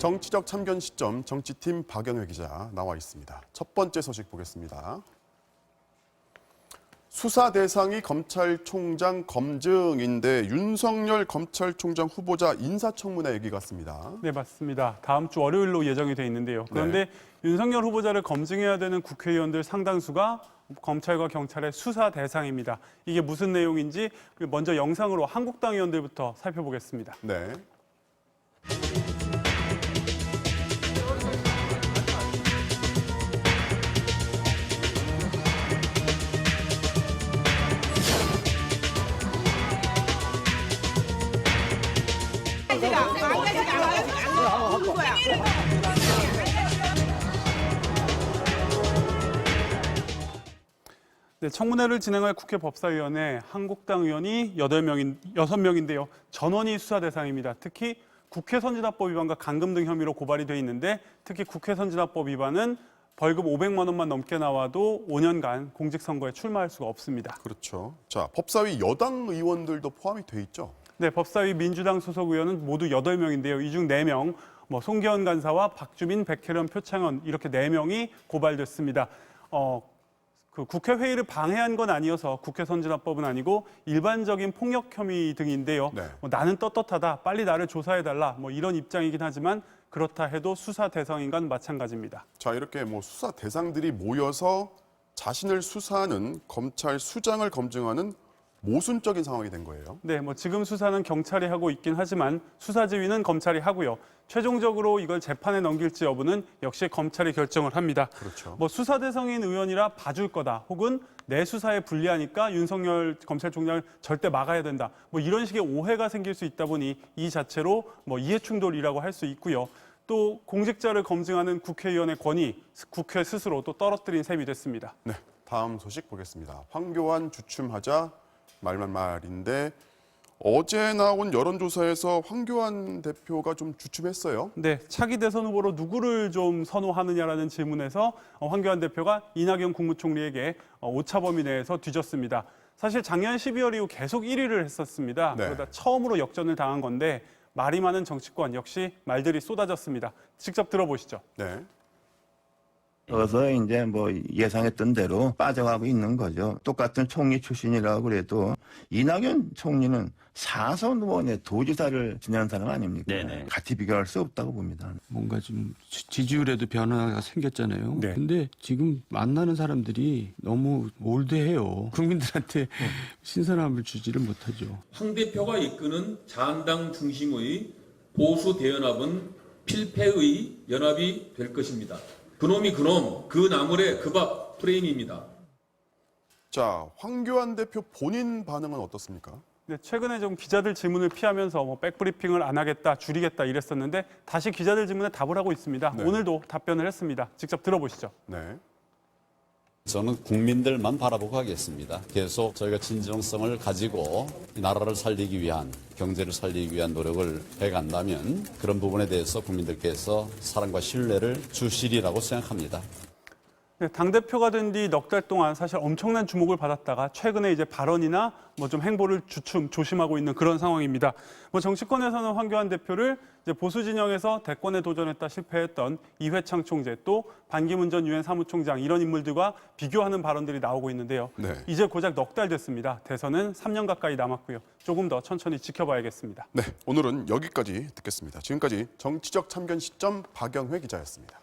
정치적 참견 시점 정치팀 박영회 기자 나와 있습니다. 첫 번째 소식 보겠습니다. 수사 대상이 검찰총장 검증인데 윤석열 검찰총장 후보자 인사청문회 얘기 같습니다. 네, 맞습니다. 다음 주 월요일로 예정이 돼 있는데요. 그런데 윤석열 후보자를 검증해야 되는 국회의원들 상당수가 검찰과 경찰의 수사 대상입니다. 이게 무슨 내용인지 먼저 영상으로 한국당 의원들부터 살펴보겠습니다. 네. 네, 청문회를 진행할 국회 법사위원회 한국당 의원이 6명인데요. 전원이 수사 대상입니다. 특히 국회 선진화법 위반과 간금 등 혐의로 고발이 돼 있는데 특히 국회 선진화법 위반은 벌금 500만 원만 넘게 나와도 5년간 공직선거에 출마할 수가 없습니다. 그렇죠. 자, 법사위 여당 의원들도 포함이 돼 있죠? 네, 법사위 민주당 소속 의원은 모두 8명인데요. 이 중 4명, 송기현 간사와 박주민, 백혜련, 표창원 이렇게 4명이 고발됐습니다. 그 국회 회의를 방해한 건 아니어서 국회 선진화법은 아니고 일반적인 폭력 혐의 등인데요. 네. 나는 떳떳하다, 빨리 나를 조사해달라 이런 입장이긴 하지만 그렇다 해도 수사 대상인 건 마찬가지입니다. 자, 이렇게 수사 대상들이 모여서 자신을 수사하는 검찰 수장을 검증하는 모순적인 상황이 된 거예요. 네, 지금 수사는 경찰이 하고 있긴 하지만 수사 지휘는 검찰이 하고요. 최종적으로 이걸 재판에 넘길지 여부는 역시 검찰이 결정을 합니다. 그렇죠. 수사 대상인 의원이라 봐줄 거다. 혹은 내 수사에 불리하니까 윤석열 검찰총장을 절대 막아야 된다. 이런 식의 오해가 생길 수 있다 보니 이 자체로 이해충돌이라고 할 수 있고요. 또 공직자를 검증하는 국회의원의 권위, 국회 스스로 또 떨어뜨린 셈이 됐습니다. 네, 다음 소식 보겠습니다. 황교안 주춤하자 말만 말인데 어제 나온 여론조사에서 황교안 대표가 좀 주춤했어요. 네, 차기 대선 후보로 누구를 좀 선호하느냐라는 질문에서 황교안 대표가 이낙연 국무총리에게 오차 범위 내에서 뒤졌습니다. 사실 작년 12월 이후 계속 1위를 했었습니다. 네. 그러다 처음으로 역전을 당한 건데 말이 많은 정치권 역시 말들이 쏟아졌습니다. 직접 들어보시죠. 네. 그래서 이제 예상했던 대로 빠져가고 있는 거죠. 똑같은 총리 출신이라고 그래도 이낙연 총리는 4선 의원의 도지사를 지내는 사람 아닙니까? 네네. 같이 비교할 수 없다고 봅니다. 뭔가 좀 지지율에도 변화가 생겼잖아요. 네. 근데 지금 만나는 사람들이 너무 올드해요. 국민들한테 신선함을 주지를 못하죠. 황 대표가 이끄는 자한당 중심의 보수 대연합은 필패의 연합이 될 것입니다. 그놈이 그놈, 그 나물의 그 밥 프레임입니다. 자, 황교안 대표 본인 반응은 어떻습니까? 네, 최근에 좀 기자들 질문을 피하면서 백브리핑을 안 하겠다, 줄이겠다 이랬었는데 다시 기자들 질문에 답을 하고 있습니다. 네. 오늘도 답변을 했습니다. 직접 들어보시죠. 네. 저는 국민들만 바라보고 하겠습니다. 계속 저희가 진정성을 가지고 나라를 살리기 위한, 경제를 살리기 위한 노력을 해간다면 그런 부분에 대해서 국민들께서 사랑과 신뢰를 주시리라고 생각합니다. 네, 당대표가 된 뒤 넉 달 동안 사실 엄청난 주목을 받았다가 최근에 이제 발언이나 좀 행보를 조심하고 있는 그런 상황입니다. 정치권에서는 황교안 대표를 이제 보수 진영에서 대권에 도전했다 실패했던 이회창 총재 또 반기문 전 유엔 사무총장 이런 인물들과 비교하는 발언들이 나오고 있는데요. 네. 이제 고작 넉 달 됐습니다. 대선은 3년 가까이 남았고요. 조금 더 천천히 지켜봐야겠습니다. 네, 오늘은 여기까지 듣겠습니다. 지금까지 정치적 참견 시점 박영회 기자였습니다.